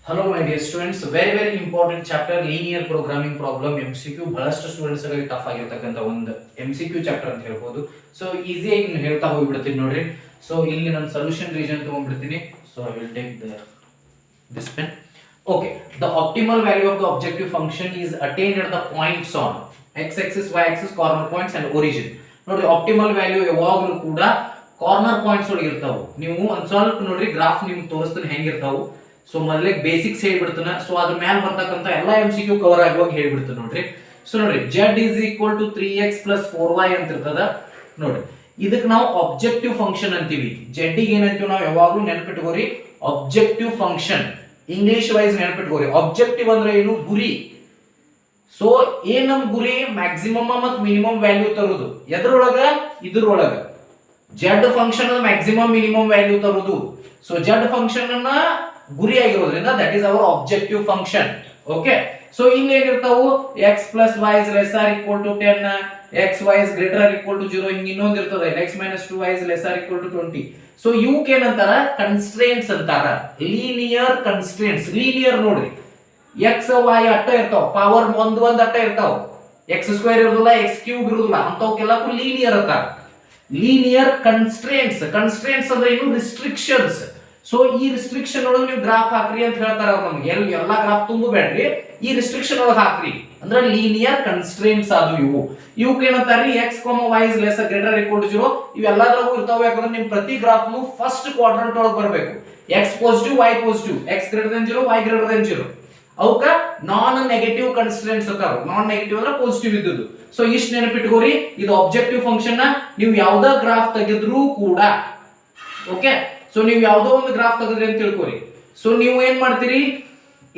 Hello my dear students, very important chapter linear programming problem MCQ ಬಹಳಷ್ಟು students ಗಳಿಗೆ tough ಆಗಿರತಕ್ಕಂತ ಒಂದು MCQ chapter ಅಂತ ಹೇಳ್ಬೋದು. ಸೊ ಈಸಿಯಾಗಿ ನಾನು ಹೇಳ್ತಾ ಹೋಗ್ಬಿಡ್ತೀನಿ ನೋಡ್ರಿ. ಸೊ ಇಲ್ಲಿ ನಾನು ಸೊಲ್ಯೂಷನ್ ರೀಜನ್ ತಗೊಂಡ್ಬಿಡ್ತೀನಿ. So I will take this pen. Okay, the optimal value of the objective function is attained at the points on x axis, y axis, corner points and origin. ನೋಡ್ರಿ optimal value ಯಾವಾಗಲೂ ಕೂಡ corner points ಒಳಗೆ ಇರ್ತಾವು. ನೀವು ಒಂದ್ ಸ್ವಲ್ಪ ನೋಡ್ರಿ graph ನಿಮ್ಗೆ ತೋರಿಸ್ತೀನಿ ಹೆಂಗಿರ್ತಾವು. ಸೊ ಮೊದಲೇ ಬೇಸಿಕ್ಸ್ ಹೇಳ್ಬಿಡ್ತಾನ. ಸೊ ಅದ್ರ ಮೇಲೆ ಬರ್ತಕ್ಕಂತ ಎಲ್ಲಾ MCQ ಕವರ್ ಆಗುವಾಗ ಹೇಳ್ಬಿಡ್ತಾನೆ ನೋಡ್ರಿ. ಸೊ ನೋಡ್ರಿ z is equal to 3x plus 4y ಅಂತ ಇರ್ತದ ನೋಡ್ರಿ. ಇದಕ್ಕೆ ನಾವು ಆಬ್ಜೆಕ್ಟಿವ್ ಫಂಕ್ಷನ್ ಅಂತೀವಿ. z ಗೆ ಏನಂತೀವಿ ನಾವು ಯಾವಾಗಲೂ ನೆನಪಿಟ್ಕೋರಿ, ಆಬ್ಜೆಕ್ಟಿವ್ ಫಂಕ್ಷನ್. ಇಂಗ್ಲಿಷ್ ವೈಸ್ ನೆನಪಿಟ್ಕೋರಿ. ಆಬ್ಜೆಕ್ಟಿವ್ ಅಂದ್ರೆ ಏನು? ಗುರಿ. ಸೊ ಏನ್ ನಮ್ ಗುರಿ? ಮ್ಯಾಕ್ಸಿಮಮ್ ಮತ್ತು ಮಿನಿಮಮ್ ವ್ಯಾಲ್ಯೂ ತರುವುದು. ಎದ್ರೊಳಗ? ಇದ್ರೊಳಗ. z function maximum minimum value ತರುವುದು. ಸೊ z ಫಂಕ್ಷನ್ ಅನ್ನ ಗುರಿ ಆಗಿರೋದ್ರಿಂದ that is hour objective function. Okay, so ಇಲ್ಲಿ ಏನಿರ್ತಾವು? x plus y is less or equal to 10, x y is greater or equal to 0. ಹಿಂಗ ಇನ್ನೊಂದು ಇರ್ತದೆ x minus 2y is less or equal to 20. So ಇವಕ್ಕೆ ಏನಂತಾರ? Constraints ಅಂತಾರ. Linear constraints. Linear ನೋಡ್ರಿ, x y ಅಟ್ಟ ಇರ್ತಾವ, ಪವರ್ ಒಂದ್ ಅಟ್ಟ ಇರ್ತಾವ, x ಸ್ಕ್ವೇರ್ ಇರೋದಿಲ್ಲ, x ಕ್ಯೂಬ್ ಇರೋದಿಲ್ಲ, ಅಂತವಕ್ಕೆಲ್ಲಕ್ಕೂ ಲೀನಿಯರ್ ಅಂತಾರ. Linear constraints. ಕನ್ಸ್ಟ್ರೇಂಟ್ಸ್ ಅಂದ್ರೆ ಏನು? ರಿಸ್ಟ್ರಿಕ್ಷನ್ಸ್. ಸೊ ಈ ರಿಸ್ಟ್ರಿಕ್ಷನ್ ಒಳಗೆ ನೀವು ಗ್ರಾಫ್ ಹಾಕ್ರಿ ಅಂತ ಹೇಳ್ತಾರ ಅವ್ರು ನಮಗೆ. ಎಲ್ಲಾ ಗ್ರಾಫ್ ತುಂಬಬೇಡ್ರಿ, ಈ ರಿಸ್ಟ್ರಿಕ್ಷನ್ ಒಳಗೆ ಹಾಕ್ರಿ ಅಂದ್ರೆ ಲೀನಿಯರ್ ಕನ್ಸ್ಟ್ರೇಂಟ್ಸ್ ಅದು. ಇವಕ್ಕೆ ಏನಂತಾರ್ರಿ? x, y is less or greater or equal to 0. ಇವೆಲ್ಲದರಲ್ಲೂ ಇರ್ತಾವೆ. ಯಾಕಂದ್ರೆ ನಿಮ್ ಪ್ರತಿ ಗ್ರಾಫ್ ಫಸ್ಟ್ ಕ್ವಾಡ್ರಂಟ್ ಒಳಗೆ ಬರಬೇಕು. x positive, y positive, x greater than 0, y greater than 0. ಅವಕ್ಕ ನಾನ್ ನೆಗೆಟಿವ್ ಕನ್ಸ್ಟ್ರೇಂಟ್ಸ್ ಅಂತಾರ. ನಾನ್ ನೆಗೆಟಿವ್ ಅಂದ್ರೆ ಪಾಸಿಟಿವ್ ಇದ್ದುದು. ಸೊ ಇಷ್ಟು ನೆನಪಿಟ್ಕೋರಿ. ಇದು ಆಬ್ಜೆಕ್ಟಿವ್ ಫಂಕ್ಷನ್. ನೀವು ಯಾವ್ದಾ ಗ್ರಾಫ್ ತೆಗೆದ್ರೂ ಕೂಡ, ಓಕೆ, ಸೊ ನೀವು ಯಾವ್ದೋ ಒಂದು ಗ್ರಾಫ್ ತೆಗೆದ್ರಿ ಅಂತ ತಿಳ್ಕೊರಿ. ಸೊ ನೀವು ಏನ್ ಮಾಡ್ತೀರಿ?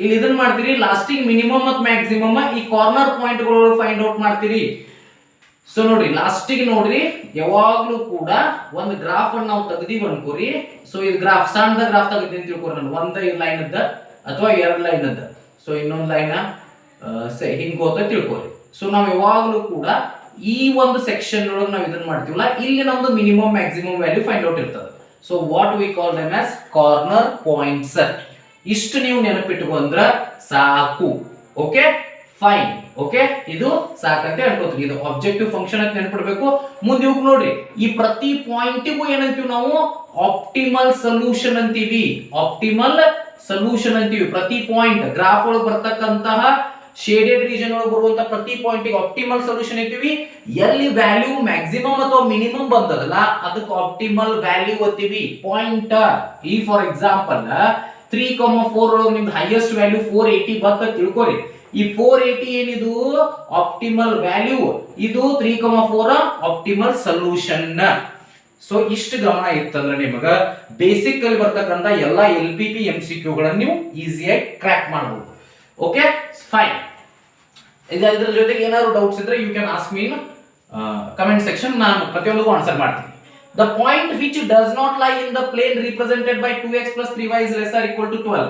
ಇಲ್ಲಿ ಇದನ್ನ ಮಾಡ್ತೀರಿ, ಲಾಸ್ಟಿಗೆ ಮಿನಿಮಮ್ ಮತ್ತು ಮ್ಯಾಕ್ಸಿಮಮ್ ಈ ಕಾರ್ನರ್ ಪಾಯಿಂಟ್ ಗಳು ಫೈಂಡ್ ಔಟ್ ಮಾಡ್ತೀರಿ. ಸೊ ನೋಡ್ರಿ, ಲಾಸ್ಟಿಗೆ ನೋಡ್ರಿ, ಯಾವಾಗ್ಲೂ ಕೂಡ ಒಂದು ಗ್ರಾಫ್ ಅನ್ನು ನಾವು ತೆಗೆದೀವಿ ಅನ್ಕೋರಿ. ಸೊ ಇದು ಗ್ರಾಫ್, ಸಣ್ಣ ಗ್ರಾಫ್ ತೆಗೆದಿ ಅಂತ ತಿಳ್ಕೊರಿ. ನಾನು ಒಂದ್ ಲೈನ್ ಅದ ಅಥವಾ ಎರಡು ಲೈನ್ ಅದ, ಸೊ ಇನ್ನೊಂದು ಲೈನ್ ಹಿಂಗ್ ಹೋತ ತಿಳ್ಕೊರಿ. ಸೊ ನಾವು ಯಾವಾಗ್ಲೂ ಕೂಡ ಈ ಒಂದು ಸೆಕ್ಷನ್ ಒಳಗೆ ನಾವು ಇದನ್ನ ಮಾಡ್ತೀವಲ್ಲ, ಇಲ್ಲಿ ನಮ್ದು minimum maximum value find out ಇರ್ತದೆ. So what we call them as corner points. ಇಷ್ಟು ನೀವು ನೆನಪಿಟ್ಟುಕೊಂಡ್ರ ಸಾಕು. Okay, fine. ಓಕೆ, ಇದು ಸಾಕಂತ ಹೇಳ್ಕೊತೀವಿ. ಇದು ಆಬ್ಜೆಕ್ಟಿವ್ ಫಂಕ್ಷನ್ ಅಂತ ನೆನಪಿಡ್ಬೇಕು. ಮುಂದೆ ಇವ್ ನೋಡ್ರಿ, ಈ ಪ್ರತಿ ಪಾಯಿಂಟಿಗೂ ಏನಂತೀವಿ ನಾವು? ಆಪ್ಟಿಮಲ್ ಸೊಲ್ಯೂಷನ್ ಅಂತೀವಿ. ಆಪ್ಟಿಮಲ್ ಸೊಲ್ಯೂಷನ್ ಅಂತೀವಿ. ಪ್ರತಿ ಪಾಯಿಂಟ್ ಗ್ರಾಫ್ ಒಳಗೆ ಬರ್ತಕ್ಕಂತಹ ಶೇಡೆಡ್ ರೀಜನ್ ಒಳಗೆ ಬರುವಂತ ಪ್ರತಿ ಪಾಯಿಂಟ್ ಗೆ ಆಪ್ಟಿಮಲ್ ಸೊಲ್ಯೂಷನ್ ಅಂತೀವಿ. ಎಲ್ಲಿ ವ್ಯಾಲ್ಯೂ ಮ್ಯಾಕ್ಸಿಮಮ್ ಅಥವಾ ಮಿನಿಮಮ್ ಬಂದದಲ್ಲ ಅದಕ್ಕೆ ಆಪ್ಟಿಮಲ್ ವ್ಯಾಲ್ಯೂ ಅಂತೀವಿ. ಪಾಯಿಂಟ್ ಈ ಫಾರ್ ಎಕ್ಸಾಂಪಲ್ 3,4 ಒಳಗೆ ನಿಮ್ದು ಹೈಯೆಸ್ಟ್ ವ್ಯಾಲ್ಯೂ 480 ಬತ್ತ ತಿಳ್ಕೊರಿ. ಈ 480 ಏನಿದು? Optimal value. ಇದು 3,4 ಆಪ್ಟಿಮಲ್ ಸೊಲ್ಯೂಷನ್. ಸೊ ಇಷ್ಟು ಗಮನ ಇತ್ತಂದ್ರೆ ನಿಮಗ ಬೇಸಿಕ್ ಅಲ್ಲಿ ಬರ್ತಕ್ಕಂತ ಎಲ್ಲಾ LPP MCQ ಗಳನ್ನ ನೀವು ಈಸಿಯಾಗಿ ಕ್ರ್ಯಾಕ್ ಮಾಡಬಹುದು. Okay, fine. ಇದರ ಜೊತೆಗೆ ಏನಾದ್ರು ಡೌಟ್ಸ್ ಇದ್ರೆ you can ask me in comment section. ನಾನು ಪ್ರತಿಯೊಂದಕ್ಕೂ ಆನ್ಸರ್ ಮಾಡ್ತೀನಿ. The point which does not lie in the plane represented by 2x plus 3y is less or equal to 12.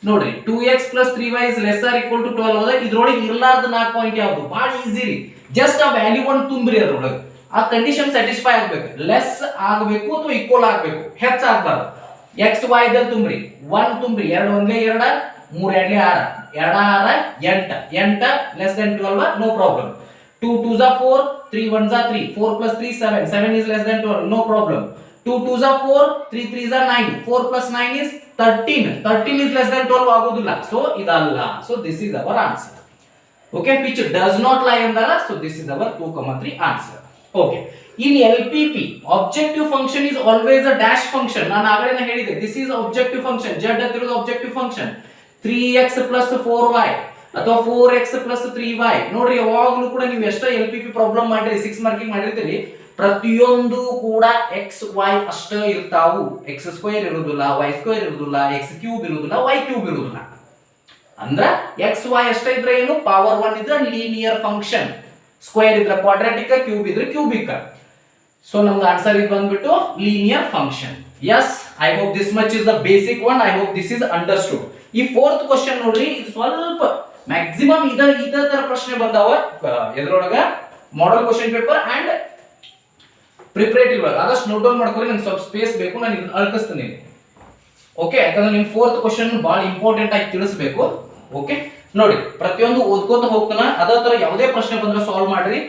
ನೋಡ್ರಿ, 2x plus 3y is less or equal to 12 ಹೋದ ಇದ್ರೊಳಗೆ ಇರಲಾರ್ದ 4 point ಯಾವುದು? ಬಹಳ easy ರೀ. Just ಆ value ಒಂದು ತುಂಬ್ರಿ. ಅದ್ರೊಳಗೆ ಆ ಕಂಡೀಷನ್ ಸ್ಯಾಟಿಸ್ಫೈ ಆಗಬೇಕು. ಲೆಸ್ ಆಗಬೇಕು ಅಥವಾ ಈಕ್ವಲ್ ಆಗಬೇಕು, ಹೆಚ್ಚು ಆಗಬಾರ್ದು. x y ದ ತುಂಬ್ರಿ. 1 ತುಂಬ್ರಿ, 2 ಒಂದೇ 2, 3 2 6, 2 6 8 less than 12, no problem. 2 2s are 4, 3 1s are 3, 4 plus 3 7, 7 is less than 12, no problem. 2 2s are 4, 3 3s are 9, 4 plus 9 is 13, 13 is less than 12 ಆಗೋದಿಲ್ಲ. ಸೊ ಇದಲ್ಲ. So this is our answer. Okay, which does not lie ಅಂದಲ್ಲ. So this is our 2,3 answer. Okay, in LPP objective function is always a dash function. ನಾನು ಆಗಲೇ ಹೇಳಿದೆ, this is objective function. z ಅಂತಿರೋದು objective function. 3x plus 4y ಅಥವಾ 4x plus 3y. ನೋಡ್ರಿ, ಯಾವಾಗಲೂ ಕೂಡ ನೀವು ಎಷ್ಟ LPP ಪ್ರಾಬ್ಲಮ್ ಮಾಡಿರಿ, 6 ಮಾರ್ಕಿಂಗ್ ಮಾಡಿರ್ತೀರಿ, ಪ್ರತಿಯೊಂದು ಕೂಡ x y ಅಷ್ಟೇ ಇರ್ತಾವು. x ಸ್ಕ್ವೇರ್ ಇರುವುದಿಲ್ಲ, y ಸ್ಕ್ವೇರ್ ಇರುವುದಿಲ್ಲ, x ಕ್ಯೂಬ್ ಇರುವುದಿಲ್ಲ, y ಕ್ಯೂಬ್ ಇರುವುದಿಲ್ಲ. ಅಂದ್ರ x y ಅಷ್ಟೇ ಇದ್ರೆ ಏನು? ಪವರ್ 1 ಇದ್ರೆ ಲೀನಿಯರ್ ಫಂಕ್ಷನ್, ಸ್ಕ್ವೇರ್ ಇದ್ರೆ ಕ್ವಾಡ್ರಾಟಿಕ್, ಕ್ಯೂಬ್ ಇದ್ರೆ ಕ್ಯೂಬಿಕ್. ಸೊ ನಮ್ದು ಆನ್ಸರ್ ಇದು ಬಂದ್ಬಿಟ್ಟು linear function. Yes, I hope this much is the basic one. I hope this is understood. ಈ ಫೋರ್ತ್ ಕ್ವಶನ್ ನೋಡ್ರಿ, ಇದು ಸ್ವಲ್ಪ ಮ್ಯಾಕ್ಸಿಮಮ್ ಇದ ತರ ಪ್ರಶ್ನೆ ಬಂದಾವ ಎದ್ರೊಳಗ model question paper and preparatory ಒಳಗ. ಆದಷ್ಟು ನೋಟ್ ಡೌನ್ ಮಾಡ್ಕೊಳ್ಳಿ. ನಂಗೆ ಸ್ವಲ್ಪ ಸ್ಪೇಸ್ ಬೇಕು, ನಾನು ಇದನ್ನ ಅಳ್ಕಿಸ್ತೀನಿ. ಓಕೆ, ಯಾಕಂದ್ರೆ ನಿಮ್ ಫೋರ್ತ್ ಕ್ವಶನ್ ಬಹಳ ಇಂಪಾರ್ಟೆಂಟ್ ಆಗಿ ತಿಳಿಸಬೇಕು. ಓಕೆ ನೋಡಿ, ಪ್ರತಿಯೊಂದು ಓದ್ಕೋತ ಹೋಗ್ತಾನ, ಅದೇ ತರ ಯಾವುದೇ ಪ್ರಶ್ನೆ ಬಂದ್ರೆ ಸಾಲ್ವ್ ಮಾಡ್ರಿ.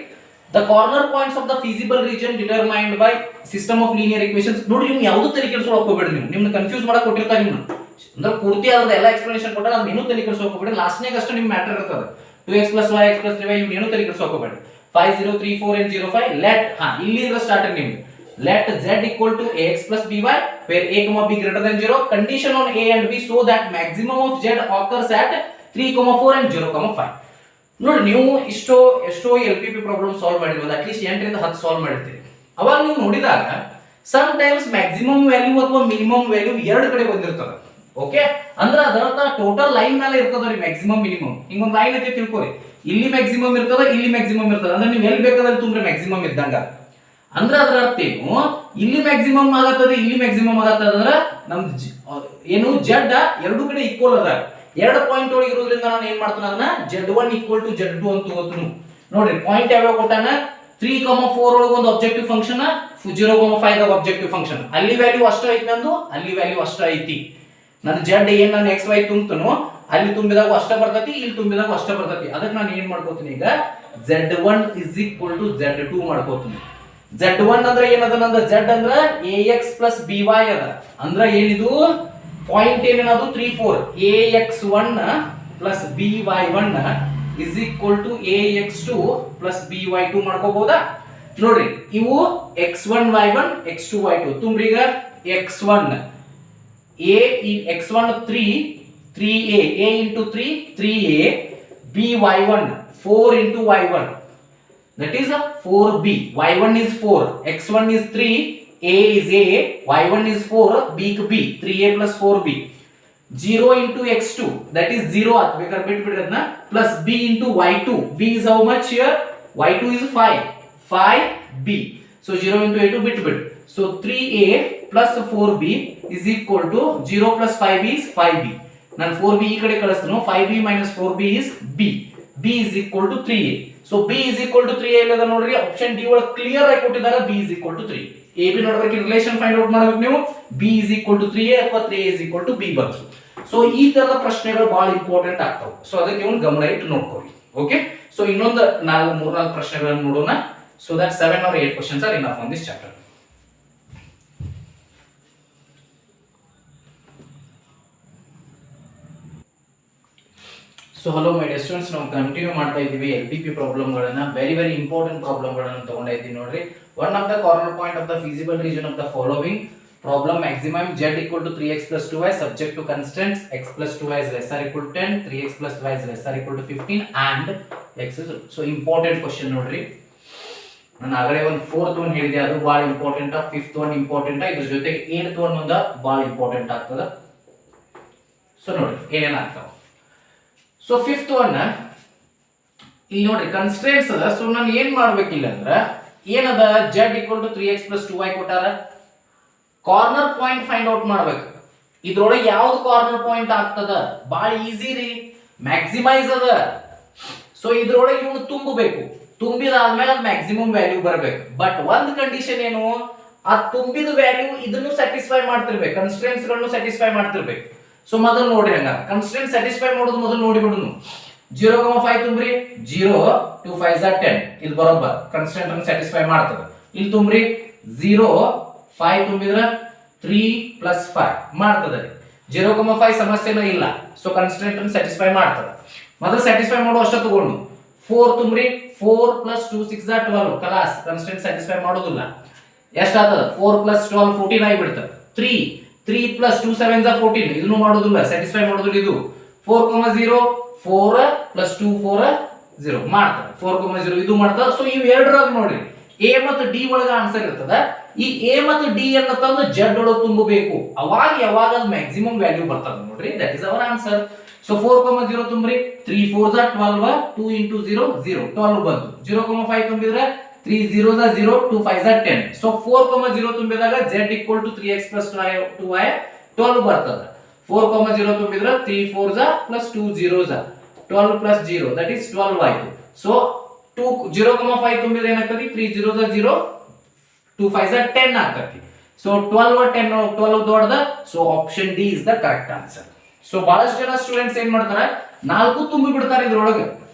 The corner points of the feasible region determined by system of linear equations. ನೋಡಿ, ನೀವು ಯಾವ್ದು ತಲೆ ಕೆಡಿಸ್ಕೊಳಕ್ ಹೋಗ್ಬೇಡಿ, ನಿಮ್ನ ಕನ್ಫ್ಯೂಸ್ ಮಾಡಕ್ ಕೊಟ್ಟಿರ್ತಾರೆ ನಿಮ್ನ, ಅಂದ್ರೆ ಪೂರ್ತಿ ಆದ ಎಲ್ಲ ಎಕ್ಸ್ಪ್ಲನೇಷನ್ ಕೊಟ್ಟಾಗ ಅದು ಇನ್ನೂ ತಲೆ ಕೆಡಿಸ್ಕೊಳಕ್ ಹೋಗ್ಬೇಡಿ. ಲಾಸ್ಟ್ನಾಗ ಅಷ್ಟು ನಿಮ್ ಮ್ಯಾಟರ್ ಇರ್ತದೆ. 2x + y x + 3y ಇವ್ನ ಏನು ತಲೆ ಕೆಡಿಸ್ಕೊಳಕ್ ಹೋಗ್ಬೇಡಿ. 5 0 3 4 and 0 5 ಲೆಟ್ ಇಲ್ಲಿಂದ ಸ್ಟಾರ್ಟ್ ನಿಮ್ಗೆ let z equal to ax plus by where a comma b greater than 0, condition on a and b so that maximum of z occurs at 3 4 and 0 5. ನೋಡಿ, ನೀವು ಎಷ್ಟೋ LPP problem solve ಮಾಡಿರೋದು at least 8 ರಿಂದ 10 solve ಮಾಡಿರ್ತೀರಿ. ಅವಾಗ ನೀವು ನೋಡಿದಾಗ some times maximum value ಅಥವಾ minimum value ಎರಡು ಕಡೆ ಬಂದಿರ್ತದೆ. ಓಕೆ, ಅಂದ್ರೆ ಅದರ ಟೋಟಲ್ ಲೈನ್ ಮೇಲೆ ಇರ್ತದ ರೀ ಮ್ಯಾಕ್ಸಿಮಮ್ ಮಿನಿಮಮ್. ಹಿಂಗೊಂದು ಲೈನ್ ಐತಿ ತಿಳ್ಕೊರಿ, ಇಲ್ಲಿ ಮ್ಯಾಕ್ಸಿಮಮ್ ಇರ್ತದ, ಇಲ್ಲಿ ಮ್ಯಾಕ್ಸಿಮಮ್ ಇರ್ತದ, ಅಂದ್ರೆ ನೀವು ಎಲ್ಲಿ ಬೇಕಾದಲ್ಲಿ ತುಂಬ್ರೆ ಮ್ಯಾಕ್ಸಿಮಮ್ ಇದ್ದಂಗ. ಅಂದ್ರೆ ಅದರ ಅರ್ಥ ಏನು, ಇಲ್ಲಿ ಮ್ಯಾಕ್ಸಿಮಮ್ ಆಗತ್ತದ, ಇಲ್ಲಿ ಮ್ಯಾಕ್ಸಿಮಮ್ ಆಗತ್ತದ, ಅಂದ್ರೆ ನಮ್ದು ಏನು ಜೆಡ್ ಎರಡು ಕಡೆ ಈಕ್ವಲ್ ಅದ. ಎರಡು ಪಾಯಿಂಟ್ ಒಳಗೆ ಇರೋದ್ರಿಂದ ನಾನು ಏನ್ ಮಾಡ್ತಾನೆ, ಅದನ್ನ z1 = z2 ಅಂತ ತಗೋತೀನಿ. ನೋಡ್ರಿ, ಪಾಯಿಂಟ್ ಯಾವ್ಯಾವ ಕೊಟ್ಟಾನ, 3 4 ಒಳಗೆ ಒಂದು ಆಬ್ಜೆಕ್ಟಿವ್ ಫಂಕ್ಷನ್, 0 5 ದಾಗ ಆಬ್ಜೆಕ್ಟಿವ್ ಫಂಕ್ಷನ್. ಅಲ್ಲಿ ವ್ಯಾಲ್ಯೂ ಅಷ್ಟ ಐತಿ ನಂದು, ಅಲ್ಲಿ ವ್ಯಾಲ್ಯೂ ಅಷ್ಟ ಐತಿ. ನನ್ನ z ಏನ್ ನಾನು x y ತುಂಬತನೋ ಅಲ್ಲಿ ತುಂಬಿದಾಗ ಅಷ್ಟ ಬರ್ತೈತಿ, ಇಲ್ಲಿ ತುಂಬಿದಾಗ ಅಷ್ಟ ಬರ್ತೈತಿ. ಅದಕ್ಕೆ ನಾನು ಏನ್ ಮಾಡ್ಕೋತೀನಿ, ಈಗ z1 = z2 ಮಾಡ್ಕೋತೀನಿ. z1 ಅಂದ್ರೆ ಏನದ, ನಂದು z ಅಂದ್ರೆ ax + by ಅದ. ಅಂದ್ರೆ ಏನಿದು point ಏನೇನದು 3 4 ax1 + by1 = ax2 + by2 ಮಾಡ್ಕೋಬಹುದಾ? ನೋಡ್ರಿ, ಇವು x1 y1 x2 y2 ತುಂಬ್ರಿ. ಈಗ x1 x1 3a a into 3 3a by1 4 into y1, that is 4b. y1 is 4, x1 is 3, a is a, y1 is 4, b is b, 3a plus 4b. 0 into x2, that is 0 at ಬೇಕಾದ್ರೆ ಬಿಟ್ಬಿಡ್ರಿ ಅದನ್ನ, plus b into y2. b is how much here? y2 is 5b. so 0 into a2 ಬಿಟ್ಬಿಡ್ರಿ. so 3a plus 4b is equal to 0 plus 5b is 5b. ನಾನು 4b ಈ ಕಡೆ ಕಳಿಸ್ತೀನಿ, 5b minus 4b is b. b is equal to 3a. so b is equal to 3a ಇಲ್ಲದ ನೋಡ್ರಿ, option D ಒಳಗೆ clear ಆಗಿ ಕೊಟ್ಟಿದ್ದಾರೆ, b is equal to 3. a b ನೋಡಬೇಕು, ರಿಲೇಷನ್ ಫೈಂಡ್ ಔಟ್ ಮಾಡಬೇಕು ನೀವು. b is equal to 3a ಅಥವಾ 3a is equal to b ಬಂತು. ಸೊ ಈ ತರದ ಪ್ರಶ್ನೆಗಳು ಬಹಳ ಇಂಪಾರ್ಟೆಂಟ್ ಆಗ್ತಾವೆ. ಸೊ ಅದಕ್ಕೆ ನೀವು ಗಮನ ಇಟ್ಟು ನೋಡ್ಕೊಳ್ಳಿ. ಓಕೆ, ಸೊ ಇನ್ನೊಂದು 3-4 ಪ್ರಶ್ನೆಗಳನ್ನು ನೋಡೋಣ. So that 7 or 8 questions are enough on this chapter. So hello my dear students, ನಾವು ಕಂಟಿನ್ಯೂ ಮಾಡ್ತಾ ಇದ್ದೀವಿ LPP ಪ್ರಾಬ್ಲಮ್ಗಳನ್ನ. ವೆರಿ ಇಂಪಾರ್ಟೆಂಟ್ ಪ್ರಾಬ್ಲಮ್ಗಳನ್ನು ತಗೊಂಡಿದ್ದೀವಿ ನೋಡ್ರಿ. One of the corner point of the feasible region of the following problem maximum z = 3x + 2y subject to constraints x + 2y is lesser equal to 10, 3x + y is lesser equal to 15 and x is. So important question ನೋಡ್ರಿ. ನಾನು ಆಗಲೇ ಒಂದು 4th one ಹೇಳಿದೆ, ಅದು ಬಹಳ important. 5th one important, ಇದ್ರ ಜೊತೆಗೆ 8th one ಒಂದು ಬಹಳ ಇಂಪಾರ್ಟೆಂಟ್ ಆಗ್ತದ. ಸೊ ನೋಡಿ ಏನೇನು ಆಗ್ತಾವ. ಸೊ 5th one ಇಲ್ಲಿ ನೋಡ್ರಿ, ಕನ್ಸ್ಟ್ರೇಂಟ್ಸ್ ಅದ. ಸೊ ನಾನು ಏನ್ ಮಾಡ್ಬೇಕಿಲ್ಲ ಅಂದ್ರೆ ಏನದ, z = 3x + 2y ಕೊಟ್ಟಾರ. ಕಾರ್ನರ್ ಪಾಯಿಂಟ್ ಫೈಂಡ್ ಔಟ್ ಮಾಡ್ಬೇಕು. ಇದ್ರೊಳಗೆ ಯಾವ್ದು ಕಾರ್ನರ್ ಪಾಯಿಂಟ್ ಆಗ್ತದ, ಬಹಳ ಈಸಿ ರೀ, ಮ್ಯಾಕ್ಸಿಮೈಸ್ ಅದ. ಸೊ ಇದ್ರೊಳಗೆ ಇವನು ತುಂಬಬೇಕು, ತುಂಬಿದಾದ್ಮೇಲೆ ಅದು ಮ್ಯಾಕ್ಸಿಮಮ್ ವ್ಯಾಲ್ಯೂ ಬರಬೇಕು. ಬಟ್ ಒಂದು ಕಂಡೀಷನ್ ಏನು, ಆ ತುಂಬಿದ ವ್ಯಾಲ್ಯೂ ಇದನ್ನು ಸ್ಯಾಟಿಸ್ಫೈ ಮಾಡ್ತಿರ್ಬೇಕು, ಕನ್ಸ್ಟ್ರೇಂಟ್ಸ್ ಗಳನ್ನು ಸ್ಯಾಟಿಸ್ಫೈ ಮಾಡ್ತಿರ್ಬೇಕು. ಸೊ ಮೊದಲು ನೋಡ್ರಿ, ಹಂಗ ಕನ್ಸ್ಟ್ರೇಂಟ್ ಸ್ಯಾಟಿಸ್ಫೈ ಮಾಡೋದು ಮೊದಲು ನೋಡಿಬಿಡುನು. 0 5 ತುಂಬ್ರಿ, 0 2 5 10, ಇದು ಬರೋಬ್ಬರ್ ಕನ್ಸ್ಟ್ರೇಂಟ್ ಅನ್ನು ಸ್ಯಾಟಿಸ್ಫೈ ಮಾಡ್ತದೆ. ಇಲ್ಲಿ ತುಂಬ್ರಿ 0 5 ತುಂಬಿದ್ರೆ 3 + 5 ಮಾಡ್ತದೆ. 0 5 ಸಮಸ್ಯೆನೂ ಇಲ್ಲ, ಸೊ ಕನ್ಸ್ಟ್ರೇಂಟ್ ಅನ್ನು ಸ್ಯಾಟಿಸ್ಫೈ ಮಾಡ್ತದೆ. ಮೊದಲು ಸ್ಯಾಟಿಸ್ಫೈ ಮಾಡೋ ಅಷ್ಟ ತಗೊಂಡು 4 ತುಂಬ್ರಿ, 4 + 2 6 12, ಕಲಾಸ್ ಕನ್ಸ್ಟ್ರೇಂಟ್ ಸ್ಯಾಟಿಸ್ಫೈ ಮಾಡೋದಿಲ್ಲ. ಎಷ್ಟಾಗ್ತದೆ, 4 + 12 14 ಆಗಿಬಿಡ್ತದೆ. 3 + 2 7 14, ಇದನ್ನು ಮಾಡೋದಿಲ್ಲ, ಸ್ಯಾಟಿಸ್ಫೈ ಮಾಡೋದಿಲ್ಲ ಇದು. 4 0 4 + 2 4 0 ಮಾಡ್ತದೆ. 4 0 ಇದು ಮಾಡ್ತದೆ. ಸೊ ಇವು ಎರಡರಾಗ ನೋಡ್ರಿ, a ಮತ್ತು d ಒಳಗ ಆನ್ಸರ್ ಇರ್ತದ. ಈ a ಮತ್ತು d ಅನ್ನು ತಂದು z ಒಳಗೆ ತುಂಬಬೇಕು, ಅವಾಗ ಯಾವಾಗ ಮ್ಯಾಕ್ಸಿಮಮ್ ವ್ಯಾಲ್ಯೂ ಬರ್ತದೆ ನೋಡ್ರಿ, that is our answer. So 4 0 ತುಂಬ್ರಿ, 3 4 12, 2 * 0 0 12 ಬಂತು. 0 5 ತುಂಬಿದ್ರೆ 3 0 0, 2 5 10. ಸೊ 4 0 ತುಂಬಿದಾಗ z = 3x + 2y 12 ಬರ್ತದೆ. 4 0 ತುಂಬಿದ್ರೆ 3 4 + 2 0 12 + 0, that is 12 ಆಯ್ತು. ಸೊ 0 5 ತುಂಬಿದ್ರೆ ಏನಾಗ್ತದೆ, 3 0 0, 2 5 10 ಆಗ್ತದೆ. ಸೊ 12 10 12 ದೊಡ್ಡದ. So option D is the correct answer. So ಬಹಳಷ್ಟು ಜನ ಸ್ಟೂಡೆಂಟ್ಸ್ ಏನ್ ಮಾಡ್ತಾರೆ, 4 ತುಂಬಿ ಬಿಡ್ತಾರೆ ಇದ್ರೊಳಗೆ.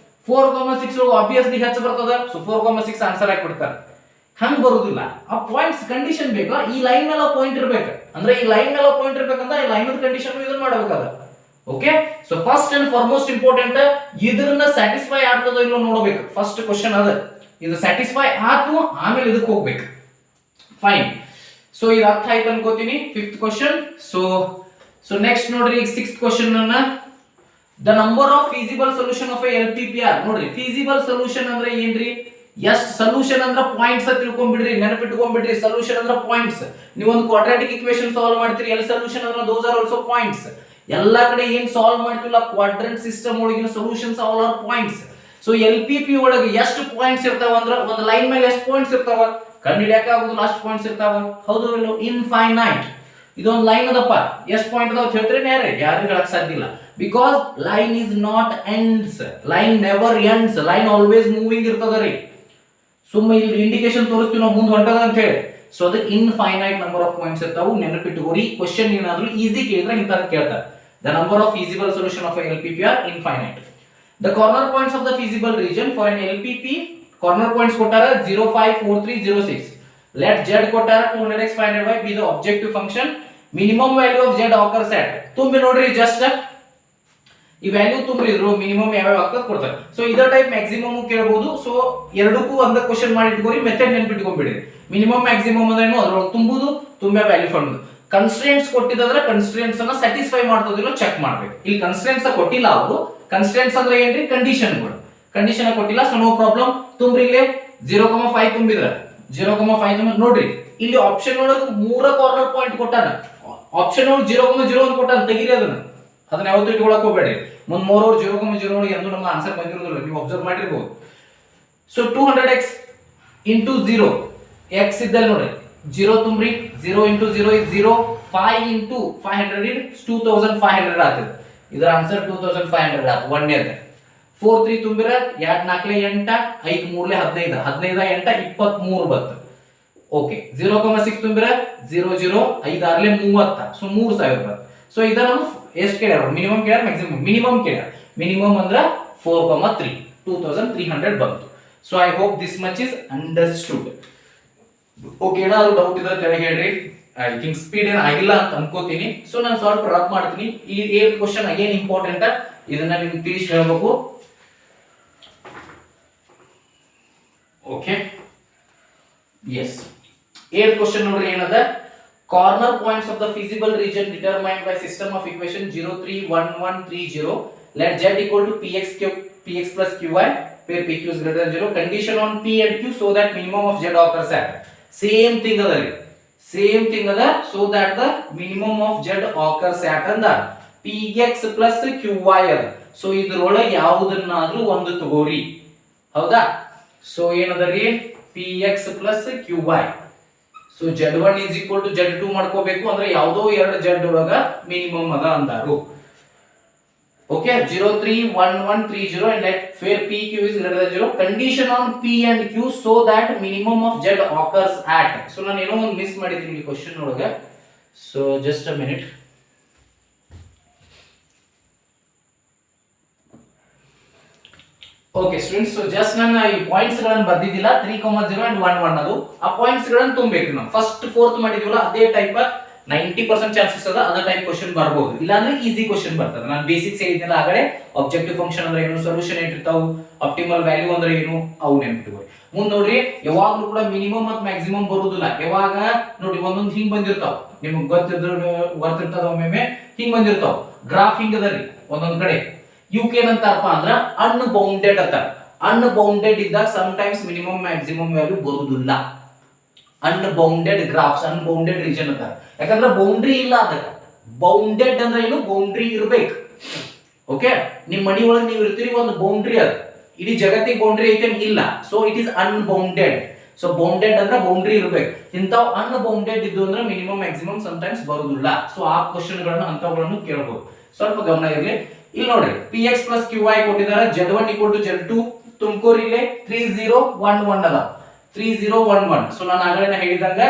4,6 ಆಬ್ವಿಯಸ್ಲಿ ಹೆಚ್ಚು ಬರ್ತದ. ಸೊ 4,6 ಆನ್ಸರ್ ಹಾಕಿ ಬಿಡ್ತಾರೆ. ಹಂಗ್ ಬರುದಿಲ್ಲ. ಆ ಪಾಯಿಂಟ್ಸ್ ಕಂಡೀಷನ್ ಬೇಕಾ, ಈ ಲೈನ್ ಮೇಲೆ ಪಾಯಿಂಟ್ ಇರ್ಬೇಕು. ಅಂದ್ರೆ ಈ ಲೈನ್ ಮೇಲೆ ಪಾಯಿಂಟ್ ಇರ್ಬೇಕಂತ ಈ ಲೈನ್ ಕಂಡೀಷನ್ ಇದನ್ನ ಮಾಡಬೇಕಾದ. Okay, so first and foremost important ಇದನ್ನ ಸ್ಯಾಟಿಸ್ಫೈ ಆಗ್ತದೋ ಇಲ್ಲೋ ನೋಡಬೇಕು. ಫಸ್ಟ್ ಕ್ವಶನ್ ಅದ, ಇದು ಸ್ಯಾಟಿಸ್ಫೈ ಆತು, ಆಮೇಲೆ ಇದಕ್ಕೆ ಹೋಗ್ಬೇಕು. ಫೈನ್. ಸೊ ಇದು ಅರ್ಥ ಆಯ್ತು ಅನ್ಕೋತೀನಿ. 5th question. ಸೊ ನೆಕ್ಸ್ಟ್ ನೋಡ್ರಿ, ಈಗ 6th ಕ್ವಶನ್ ಅನ್ನ, the number of feasible solution of LPPR. ನೋಡ್ರಿ, ಫೀಸಿಬಲ್ ಸೊಲ್ಯೂಷನ್ ಅಂದ್ರೆ ಏನ್ರಿ, ಎಷ್ಟು ಸೊಲ್ಯೂಷನ್ ಅಂದ್ರೆ ಪಾಯಿಂಟ್ಸ್ ತಿಳ್ಕೊಂಡ್ಬಿಡ್ರಿ, ನೆನಪಿಟ್ಕೊಂಡ್ಬಿಡ್ರಿ. ಸೊಲ್ಯೂಷನ್ ಅಂದ್ರೆ ಪಾಯಿಂಟ್ಸ್. ನೀವು ಒಂದು ಕ್ವಾಡ್ರಾಟಿಕ್ ಇಕ್ವೇಶನ್ ಸಾಲ್ವ್ ಮಾಡ್ತೀರಿ, ಎಲ್ ಸೊಲ್ಯೂಷನ್ ಅಂದ್ರೆ ದೋಸ್ ಆರ್ ಆಲ್ಸೋ ಪಾಯಿಂಟ್ಸ್. ಎಲ್ಲಾ ಕಡೆ ಏನ್ ಸಾಲ್ವ್ ಮಾಡ್ತಿಲ್ಲ ಕ್ವಾಡ್ರೆಂಟ್ ಸಿಸ್ಟಮ್ ಒಳಗಿನ solutions all are points. So LPP ಒಳಗೆ ಎಷ್ಟು ಪಾಯಿಂಟ್ಸ್ ಇರ್ತಾವ ಅಂದ್ರೆ, ಒಂದು ಲೈನ್ ಮೇಲೆ ಎಷ್ಟು ಪಾಯಿಂಟ್ಸ್ ಇರ್ತಾವ ಕಂಡುಹಿಡಿಯಕ ಆಗುದಿಲ್ಲ, ಅಷ್ಟು ಪಾಯಿಂಟ್ಸ್ ಇರ್ತಾವ. ಹೌದು ಇಲ್ಲೋ? ಇನ್ಫೈನೈಟ್. ಇದೊಂದು ಲೈನ್ ಅದಪ್ಪ, ಎಷ್ಟು ಪಾಯಿಂಟ್ ಅದಾವ ಹೇಳ್ತೀರಿ ಯಾರು ಹೇಳಕ್ ಸಾಧ್ಯ ಇಲ್ಲ. Because line is not ends, line never ends, line always moving ಇರ್ತದ ರೀ. ಸುಮ್ಮ ಇಲ್ಲಿ ಇಂಡಿಕೇಶನ್ ತೋರಿಸ್ತೀವಿ ನಾವು ಮುಂದೆ ಹೊಂಟದ ಅಂತ ಹೇಳಿ. ಸೊ ಅದಕ್ಕೆ ಇನ್ಫೈನೈಟ್ ನಂಬರ್ ಆಫ್ ಪಾಯಿಂಟ್ಸ್ ಇರ್ತಾವು. ನೆನಪಿಟ್ಟುಕೋರಿ, ಕ್ವಶನ್ ಏನಾದ್ರೂ ಈಸಿ ಕೇಳಿದ್ರೆ ಇಂಥದ್ದು ಕೇಳ್ತಾರೆ. The number of feasible solution of LPPR infinite. The corner points of the feasible region for N LPP, corner points ಕೊಟ್ಟಾರ 0 5 4 3 0 6. ಲೆಟ್ z ಕೊಟ್ಟಾರ 200x 500y B the objective function. Minimum value of z occurs at. ತುಂಬಿ ನೋಡ್ರಿ, just ಈ value ತುಂಬಿದ್ರು minimum ಯಾವ ಆಗ್ತದೆ ಕೊಡ್ತಾರೆ. So ಇದ type maximum ಕೇಳಬಹುದು. ಸೊ ಎರಡಕ್ಕೂ ಒಂದ ಕ್ವಶನ್ ಮಾಡಿ ಇಟ್ಕೋರಿ, ಮೆಥಡ್ ನೆನ್ಪಿಟ್ಕೊಂಡ್ಬಿಡ್ರಿ. ಮಿನಿಮಮ್ ಮ್ಯಾಕ್ಸಿಮಮ್ ಅಂದ್ರೆ ಏನು, ಅದ್ರೊಳಗೆ ತುಂಬುದು, ತುಂಬಾ ವ್ಯಾಲ್ಯೂ ಫಂಡ್. ಕನ್ಸ್ಟ್ರೇಂಟ್ಸ್ ಕೊಟ್ಟಿದ್ರೆ ಕನ್ಸ್ಟ್ರೇಂಟ್ಸ್ ಅನ್ನ ಸ್ಯಾಟಿಸ್ಫೈ ಮಾಡ್ತದಿಲ್ಲ ಚೆಕ್ ಮಾಡ್ಬೇಕು. ಇಲ್ಲಿ ಕನ್ಸ್ಟ್ರೇಂಟ್ಸ್ ಕೊಟ್ಟಿಲ್ಲ ಅವರು. ಕನ್ಸ್ಟ್ರೇಂಟ್ಸ್ ಅಂದ್ರೆ ಏನ್ರಿ, ಕಂಡೀಷನ್ಗಳು. ಕಂಡೀಷನ್ ಕೊಟ್ಟಿಲ್ಲ, ಸೊ ನೋ ಪ್ರಾಬ್ಲಮ್. ತುಂಬ್ರಿ ಇಲ್ಲಿ 0,5 ತುಂಬಿದ್ರೆ 0,5 ತುಂಬಿದ್ರೆ ನೋಡ್ರಿ, ಇಲ್ಲಿ ಆಪ್ಷನ್ ಒಳಗೆ 3 ಕಾರ್ನರ್ ಪಾಯಿಂಟ್ ಕೊಟ್ಟಾನ. ಆಪ್ಷನ್ ಒಳಗೆ 0,0 ಅಂತ ಕೊಟ್ಟಾನ, ತೆಗೀರಿ ಅದನ್ನ ಯಾವತ್ತೂ ಇಟ್ಕೊಳಕ್ ಹೋಗ್ಬೇಡಿ. ಮುಂದ್ 3 ಅವ್ರು 0,0 ಎಂದು ನಮ್ಮ ಆನ್ಸರ್ ಬಂದಿರೋದಿಲ್ಲ, ನೀವು ಅಬ್ಸರ್ವ್ ಮಾಡಿರ್ಬೋದು. ಸೊ 200x ಇಂಟು 0 x ಇದ್ದಲ್ಲಿ ನೋಡ್ರಿ 0 ತುಂಬ್ರಿ, 0 ಇಂಟು 0 is 0, 5 ಇಂಟು 500 is 2500 ಆಗ್ತದೆ. ಇದರ ಆನ್ಸರ್ 2500 ಆಯ್ತು. ಒಂದೇದ 4 3 ತುಂಬಿರ 2 4 8, 5 3 15, 15 8 23 ಬತ್ತು. ಓಕೆ, 0,6 ತುಂಬಿರ 0 0, 5 6 30. ಸೊ 3000 ಬತ್ತು. ಸೊ ಇದನ್ನ ಎಷ್ಟು ಕೇಳ್ಯಾರ, ಮಿನಿಮಮ್ ಕೇಳ್ಯಾರ ಮ್ಯಾಕ್ಸಿಮಮ್? ಮಿನಿಮಮ್ ಕೇಳ್ಯಾರ. ಮಿನಿಮಮ್ ಅಂದ್ರೆ 4,3, 2300 ಬಂತು. So I hope this much is understood. Okay, ಏನಾದ್ರು ಡೌಟ್ ಇದ್ರೆ ಕೆಳಗೆ ಹೇಳ್ರಿ. ಐ ಥಿಂಕ್ ಸ್ಪೀಡ್ ಏನು ಆಗಿಲ್ಲ ಅಂತ ಅನ್ಕೋತೀನಿ. ಸೊ ನಾನು ಸ್ವಲ್ಪ ರಬ್ ಮಾಡ್ತೀನಿ. ಈ 8 ಕ್ವಶನ್ ಅಗೇನ್ ಇಂಪಾರ್ಟೆಂಟ್, ಇದನ್ನ ನಿಮ್ಗೆ ತಿಳಿಸಿ ಹೇಳ್ಬೇಕು. ಓಕೆ, ಎಸ್ 8 ಕ್ವಶನ್ ನೋಡ್ರಿ ಏನದ. Corner points of the feasible region determined by system of equation 0 3 1 1 3 0. Let z equal to px plus qy where pq is greater than 0. Condition on p and q so that minimum of z occurs at. Same thing ada re. Same thing ada, so that the minimum of z occurs at anda px plus qy ada. So idrolage ಯಾವುದನ್ನಾದ್ರೂ ಒಂದು ತಗೋರಿ. ಹೌದಾ? So ಏನದರಿ px plus qy. So z1 is equal to z2 ಮಾಡ್ಕೋಬೇಕು. ಅಂದ್ರೆ ಯಾವುದೋ ಎರಡು z ಒಳಗ minimum ಅದ ಅಂದಾರು. Okay, 0 3 1 1 3 0 and let where pq is greater than 0. Condition on p and q so that minimum of z occurs at. So ನಾನು ಏನೋ ಒಂದು miss ಮಾಡಿದ್ದೀನಿ ಈ ಕ್ವೆಶ್ಚನ್ ಒಳಗ. So just a minute. Okay students, so just ನಾನು ಈ points ಗಳನ್ನು ಬರ್ದಿದ್ದಿಲ್ಲ. 3, 0 and 1 1 ಅದು ಆ ಪಾಯಿಂಟ್ಸ್ ಗಳನ್ನು ತುಂಬಬೇಕು. ನಾವು ಫಸ್ಟ್ 4th ಮಾಡಿದೀವಲ್ಲ ಅದೇ ಟೈಪ್ 90% ಚಾನ್ಸಸ್ ಅದ ಅದೇ ಟೈಪ್ ಕ್ವೆಶ್ಚನ್ ಬರಬಹುದು. ಇಲ್ಲಾಂದ್ರೆ ಈಸಿ ಕ್ವೆಶ್ಚನ್ ಬರ್ತದೆ. ನಾನು ಬೇಸಿಕ್ಸ್ ಹೇಳಿದ್ನಲ್ಲ ಆಗಲೇ, ಆಬ್ಜೆಕ್ಟಿವ್ ಫಂಕ್ಷನ್ ಅಂದ್ರೆ ಏನು, ಸೊಲ್ಯೂಷನ್ ಏನಿರ್ತಾವು, ಆಪ್ಟಿಮಲ್ ವ್ಯಾಲ್ಯೂ ಅಂದ್ರೆ ಏನು, ಅವು ನೆನಪಿಟ್ಕೊಳ್ಳಿ. ಮುಂದೆ ನೋಡ್ರಿ, ಯಾವಾಗ್ಲೂ ಕೂಡ ಮಿನಿಮಮ್ ಮತ್ತು ಮ್ಯಾಕ್ಸಿಮಮ್ ಬರುವುದಿಲ್ಲ. ಯಾವಾಗ ನೋಡಿ ಒಂದೊಂದು ಹಿಂಗ್ ಬಂದಿರ್ತಾವ, ನಿಮ್ಗೆ ಗೊತ್ತಿರ್ತದ ಒಮ್ಮೆ ಹಿಂಗ್ ಬಂದಿರ್ತಾವ. ಗ್ರಾಫ್ ಹಿಂಗ್ ಅದರಿ ಒಂದೊಂದ್ ಕಡೆ. ಇವಕ್ಕೆ ಏನಂತಾರಪ್ಪ ಅಂದ್ರ ಅನ್ಬೌಂಡೆಡ್ ಅಂತಾರ. ಅನ್ಬೌಂಡೆಡ್ ಇದ್ದಾಗ some times minimum maximum value ಬರುವುದಿಲ್ಲ. ಅನ್ಬೌಂಡೆಡ್ ಗ್ರಾಫ್ಸ್, ಅನ್ಬೌಂಡೆಡ್ ರೀಜನ್ ಅಂತಾರ. ಯಾಕಂದ್ರೆ ಬೌಂಡ್ರಿ ಇಲ್ಲ ಅದಕ್ಕೆ. ಬೌಂಡೆಡ್ ಅಂದ್ರೆ ಏನು, ಬೌಂಡ್ರಿ ಇರ್ಬೇಕು. ಓಕೆ, ನಿಮ್ ಮನಿ ಒಳಗೆ ನೀವು ಇರ್ತೀರಿ, ಒಂದು ಬೌಂಡ್ರಿ ಅದ. ಇಡೀ ಜಗತ್ತಿಗೆ ಬೌಂಡ್ರಿ ಐತೆ ಇಲ್ಲ. So it is unbounded. So bounded ಅಂದ್ರೆ ಬೌಂಡ್ರಿ ಇರ್ಬೇಕು. ಇಂಥವು ಅನ್ಬೌಂಡೆಡ್ ಇದ್ದು ಅಂದ್ರೆ ಮಿನಿಮಮ್ ಮ್ಯಾಕ್ಸಿಮಮ್ ಸಮ್ ಟೈಮ್ಸ್ ಬರುವುದಿಲ್ಲ. ಸೊ ಆ ಕ್ವಶನ್ ಗಳನ್ನ ಅಂತವುಗಳನ್ನು ಕೇಳಬಹುದು. ಸ್ವಲ್ಪ ಗಮನ ಇರಲಿ. ಇಲ್ಲಿ ನೋಡ್ರಿ, px plus qy ಕೊಟ್ಟಿದ್ದಾರೆ. z1 equal to z2 Tumakuru ಇಲ್ಲಿ 3011 ಅದ. 3011. ಸೊ ನಾನು ಆಗಲೇ ಹೇಳಿದಂಗ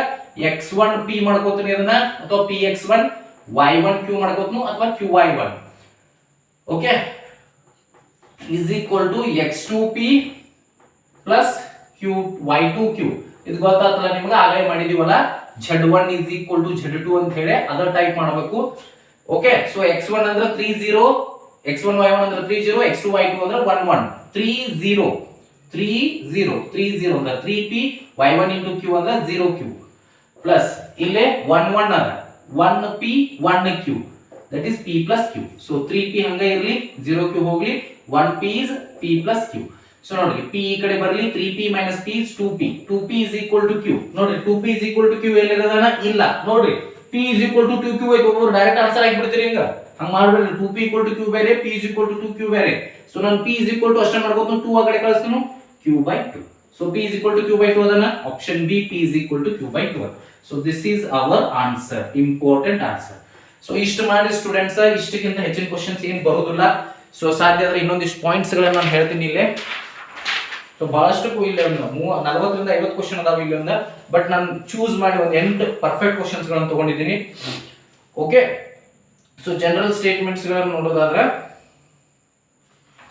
x1 p ಮಾಡ್ಕೋತೀನಿ ಅದನ್ನ ಅಥವಾ px1 y1 q ಮಾಡ್ಕೋತೀನಿ ಅಥವಾ qy1 okay is equal to x2p plus y2q ಇದು ಗೊತ್ತಾತಲ್ಲ ನಿಮಗೆ ಆಗಲೇ ಮಾಡಿದೀವಲ್ಲ z1 is equal to z2 ಅಂತ ಹೇಳಿ ಅದರ ಟೈಪ್ ಮಾಡಬೇಕು ಓಕೆ ಸೊ x1 ಅಂದ್ರೆ 30 x1 y1 ಅಂದ್ರೆ 30 x2 y2 ಅಂದ್ರೆ 11 30 ಅಂದ್ರೆ 3p y1 into q ಅಂದ್ರೆ 0q ಪ್ಲಸ್ ಇಲ್ಲೇ 11 ಅದ 1p 1q that is p plus q so 3p ಹಂಗ ಇರಲಿ 0q ಹೋಗ್ಲಿ 1p is p plus q so ನೋಡಿ p ಈ ಕಡೆ ಬರಲಿ 3p minus p is 2p 2p is equal to q ನೋಡಿ 2p is equal to q ಎಲ್ಲಿರೋದನ ಇಲ್ಲ ನೋಡ್ರಿ p is equal to 2q ಐತೆ ಒಬ್ಬರು ಡೈರೆಕ್ಟ್ ಆನ್ಸರ್ ಹಾಕಿ ಬಿಡ್ತೀರಿ ಹಿಂಗ ಹಂಗ ಮಾಡಬೇಡ್ರಿ 2p equal to q ಬೇರೆ p is equal to 2q ಬೇರೆ so ನಾನು p is equal to ಅಷ್ಟೇ ಮಾಡ್ಕೋತೀನಿ 2 ಆ ಕಡೆ ಕಳಿಸ್ತೀನಿ q by 2 so p is equal to q by 2 ಅದನ್ನ option b p is equal to q by 2 so this is our answer important answer so ಇಷ್ಟು ಮಾಡಿ ಸ್ಟೂಡೆಂಟ್ಸ್ ಇಷ್ಟಕ್ಕಿಂತ ಹೆಚ್ಚಿನ ಕ್ವೆಶ್ಚನ್ಸ್ ಏನು ಬರೋದಿಲ್ಲ ಸೊ ಸಾಧ್ಯ ಆದ್ರೆ ಇನ್ನೊಂದಿಷ್ಟು ಪಾಯಿಂಟ್ಸ್ ಗಳನ್ನ ನಾನು ಹೇಳ್ತೀನಿ ಇಲ್ಲಿ ಸೊ ಬಹಳಷ್ಟು ಇಲ್ಲಿ ಒಂದು 40 ರಿಂದ 50 ಕ್ವೆಶ್ಚನ್ ಅದಾವ ಇಲ್ಲಿ ಒಂದು ಬಟ್ ನಾನು ಚೂಸ್ ಮಾಡಿ ಒಂದು 8 ಪರ್ಫೆಕ್ಟ್ ಕ್ವೆಶ್ಚನ್ಸ್ ಗಳನ್ನು ತಗೊಂಡಿದ್ದೀನಿ ಓಕೆ ಸೊ ಜನರಲ್ ಸ್ಟೇಟ್ಮೆಂಟ್ಸ್ ಗಳನ್ನು ನೋಡೋದಾದ್ರೆ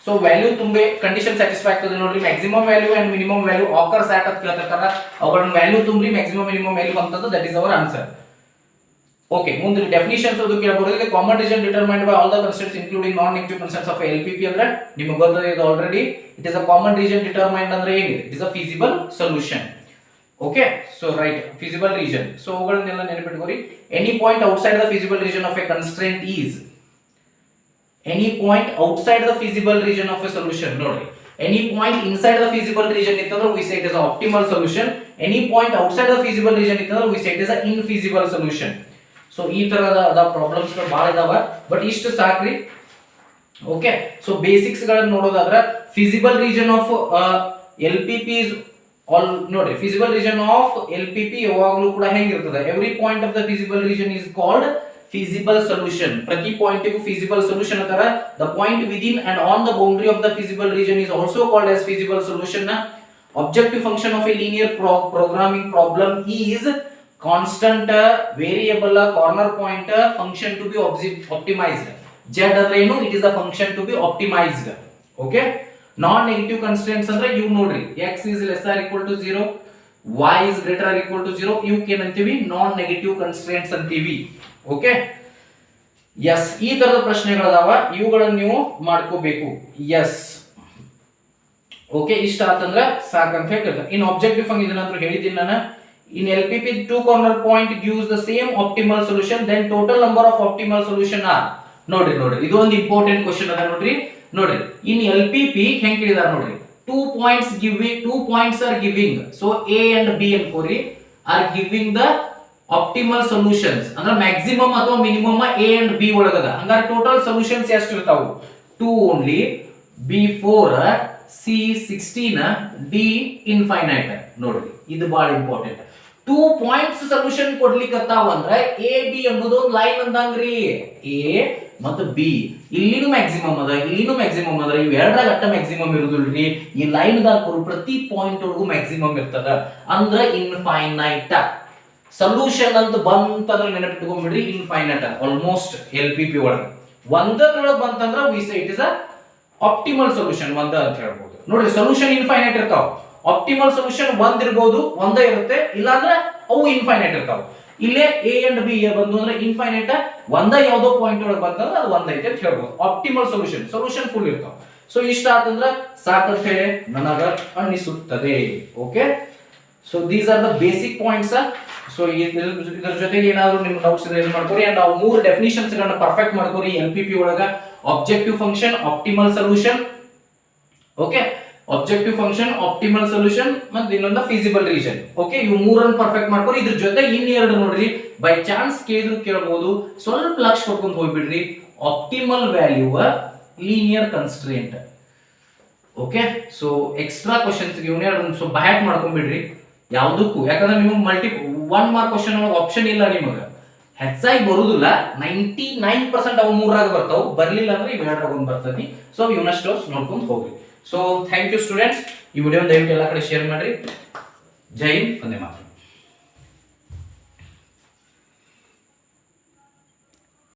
ಸೊ ವ್ಯಾಲ್ಯೂ ತುಂಬೆ ಕಂಡೀಷನ್ ಸ್ಯಾಟಿಸ್ಫೈ ಆಗ್ತದೆ ನೋಡ್ರಿ maximum value and minimum value occurs at ಅಂತ ಕೇಳ್ತಾರ ಅವುಗಳನ್ನ ವ್ಯಾಲ್ಯೂ ತುಂಬ್ರಿ ಮ್ಯಾಕ್ಸಿಮಮ್ ಮಿನಿಮಮ್ ವ್ಯಾಲ್ಯೂ ಅಂತದ್ದು that is our answer okay ಮುಂದೆ ಡೆಫಿನಿಷನ್ಸ್ ಅದು ಕೇಳಬಹುದು common region determined by all the constants including non negative constants of LPP ಅಂದ್ರೆ ನಿಮಗೆ ಗೊತ್ತಿದೆ ಇದು already it is a common region determined ಅಂದ್ರೆ ಏನು it is a feasible solution okay so right feasible region so ಅವುಗಳನ್ನೆಲ್ಲ ನೆನಪಿಟ್ಕೋರಿ any point outside the feasible region of a constraint is any point outside the feasible region of a solution ನೋಡ್ರಿ any point inside the feasible region ಇತ್ತಂದ್ರೆ we say it is a optimal solution any point outside the feasible region ಇತ್ತಂದ್ರೆ we say it is a infeasible solution so ಈ ತರದ problems ಗಳು ಬಹಳ ಇದಾವ but ಇಷ್ಟು ಸಾಕ್ರಿ ಓಕೆ ಸೊ ಬೇಸಿಕ್ಸ್ ಗಳನ್ನು ನೋಡೋದಾದ್ರೆ feasible region of LPP is all ನೋಡ್ರಿ ಫಿಸಿಬಲ್ ರೀಜನ್ ಆಫ್ LPP ಯಾವಾಗಲೂ ಕೂಡ ಹೆಂಗಿರ್ತದೆ every point of the feasible region is called feasible solution ಪ್ರತಿ ಪಾಯಿಂಟ್ ಗೂ feasible solution ಅಂತಾರ the point within and on the boundary of the feasible region is also called as feasible solution objective function of a linear programming problem is constant variable corner point function to be optimized z ಅಂದ್ರೆ ಏನು it is a function to be optimized okay non negative constraints ಅಂದ್ರೆ you ನೋಡ್ರಿ x is less or equal to 0 y is greater or equal to 0 ಇವಕ್ಕೆ ಏನಂತೀವಿ non negative constraints ಅಂತೀವಿ okay yes ಈ ತರದ ಪ್ರಶ್ನೆಗಳದಾವ ಇವುಗಳನ್ನು ನೀವು ಮಾಡ್ಕೋಬೇಕು ಎಸ್ ಓಕೆ ಇಷ್ಟ ಆತಂದ್ರೆ ಸಾಕಂತ ಹೇಳ್ತಾರೆ ಇನ್ ಆಬ್ಜೆಕ್ಟಿವ್ ಫಂಕ್ಷನ್ ಇದನ್ನ ಹೇಳಿದ್ದೀನಿ ನಾನು ಇನ್ LPP two corner point gives the same optimal solution then total number of optimal solution are ನೋಡ್ರಿ ಇದು ಒಂದು ಇಂಪಾರ್ಟೆಂಟ್ ಕ್ವೆಶ್ಚನ್ ಅದ ನೋಡ್ರಿ ಇನ್ LPP ಹೆಂಗ್ ಕೇಳಿದಾರ ನೋಡ್ರಿ 2 points are giving so A and B ಅನ್ಕೋರಿ are giving the optimal solutions ಅಂದ್ರೆ maximum ಅಥವಾ minimum A and B ಒಳಗದ ಹಂಗಾರೆ ಟೋಟಲ್ ಸೊಲ್ಯೂಷನ್ಸ್ ಎಷ್ಟು ಇರ್ತಾವು 2 only B 4 C 16 D infinite ನೋಡ್ರಿ ಇದು ಬಹಳ ಇಂಪಾರ್ಟೆಂಟ್ 2 ಪಾಯಿಂಟ್ಸ್ ಸೊಲ್ಯೂಷನ್ ಕೊಡ್ಲಿಕ್ಕತ್ತಾವ ಅಂದ್ರೆ A B ಅನ್ನೋದು ಒಂದು ಲೈನ್ ಅಂದಂಗ್ರಿ A ಮತ್ತು B ಇಲ್ಲಿನೂ ಮ್ಯಾಕ್ಸಿಮಮ್ ಅದ ಇಲ್ಲಿನೂ ಮ್ಯಾಕ್ಸಿಮಮ್ ಅದ ಇವೆರಡರಾಗ ಅಟ್ಟ ಮ್ಯಾಕ್ಸಿಮಮ್ ಇರುದಿಲ್ರಿ ಈ ಲೈನ್ ದಾಗ ಪ್ರತಿ ಪಾಯಿಂಟ್ ಒಳಗೂ ಮ್ಯಾಕ್ಸಿಮಮ್ ಇರ್ತದ ಅಂದ್ರೆ ಇನ್ಫೈನೈಟ್ ಸೊಲ್ಯೂಷನ್ ಅಂತ ಬಂತಂದ್ರೆ ನೆನಪಿಟ್ಕೊಂಡ್ಬಿಡ್ರಿ ಇನ್ಫೈನೈಟ್ ಆಲ್ಮೋಸ್ಟ್ LPP ಒಳಗೆ ಒಂದರೊಳಗೆ ಬಂತಂದ್ರೆ V say it is a optimal solution ಒಂದ ಅಂತ ಹೇಳ್ಬೋದು ನೋಡ್ರಿ ಸೊಲ್ಯೂಷನ್ ಇನ್ಫೈನೈಟ್ ಇರ್ತಾವ ಆಪ್ಟಿಮಲ್ ಸೊಲ್ಯೂಷನ್ ಒಂದ್ ಇರಬಹುದು ಒಂದೇ ಇರುತ್ತೆ ಇಲ್ಲಾಂದ್ರೆ ಅವು ಇನ್ಫೈನೈಟ್ ಇರ್ತಾವ ಇಲ್ಲೇ A and B ಬಂದು ಅಂದ್ರೆ ಇನ್ಫೈನೈಟ್ ಒಂದ ಯಾವುದೋ ಪಾಯಿಂಟ್ ಒಳಗೆ ಬಂತಂದ್ರೆ ಅದು ಒಂದೈತೆ ಅಂತ ಹೇಳ್ಬೋದು ಆಪ್ಟಿಮಲ್ ಸೊಲ್ಯೂಷನ್ ಫುಲ್ ಇರ್ತಾವ ಸೊ ಇಷ್ಟ ಆತಂದ್ರೆ ಸಾಕಂತ ಹೇಳಿ ನನಗ ಅನ್ನಿಸುತ್ತದೆ okay so these are the basic points so ಇದರ ಜೊತೆಗೆ ಏನಾದರೂ ನಿಮ್ಗೆ ಡೌಟ್ಸ್ ಇದ್ರೆ ಏನು ಮಾಡ್ಕೋರಿ ಅಂಡ್ ನಾವು ಮೂರು ಡೆಫಿನಿಷನ್ಸ್ ಗಳನ್ನ ಪರ್ಫೆಕ್ಟ್ ಮಾಡ್ಕೋರಿ LPP ಒಳಗ objective function optimal solution okay objective function optimal solution ಮತ್ತೆ ಇನ್ನೊಂದು ಫೀಸಿಬಲ್ ರೀಜನ್ ಓಕೆ ಇವು ಮೂರನ್ನು ಪರ್ಫೆಕ್ಟ್ ಮಾಡ್ಕೋರಿ ಇದ್ರ ಜೊತೆ ಇನ್ನೆರಡು ನೋಡ್ರಿ ಬೈ ಚಾನ್ಸ್ ಕೇಳಿದ್ರು ಕೇಳಬಹುದು ಸ್ವಲ್ಪ ಲಕ್ಷ ಕೊಟ್ಕೊಂಡು ಹೋಗ್ಬಿಡ್ರಿ optimal value linear constraint okay so extra questions ಇವನ್ನೆರಡು ಸ್ವಲ್ಪ ಬ್ಯಾಟ್ ಮಾಡ್ಕೊಂಡ್ಬಿಡ್ರಿ ಯಾವುದಕ್ಕೂ ಯಾಕಂದ್ರೆ ನಿಮಗೆ 1 ಮಾರ್ಕ್ ಕ್ವೆಶ್ಚನ್ ಒಳಗೆ ಆಪ್ಷನ್ ಇಲ್ಲ ನಿಮಗೆ ಹೆಚ್ಚಾಗಿ ಬರುದಿಲ್ಲ 99% ಅವು ಮೂರಾಗ ಬರ್ತಾವ ಬರ್ಲಿಲ್ಲ ಅಂದ್ರೆ ಇವೆರಡರಾಗ ಒಂದು ಬರ್ತದೆ ಸೊ ಇವನಷ್ಟು ನೋಡ್ಕೊಂಡು ಹೋಗ್ರಿ ಸೊ ಥ್ಯಾಂಕ್ ಯು ಸ್ಟೂಡೆಂಟ್ಸ್ ಈ ವಿಡಿಯೋ ದಯವಿಟ್ಟು ಎಲ್ಲ ಕಡೆ ಶೇರ್ ಮಾಡ್ರಿ ಜೈ ಹಿಂದ್ ವಂದೇ ಮಾತರಂ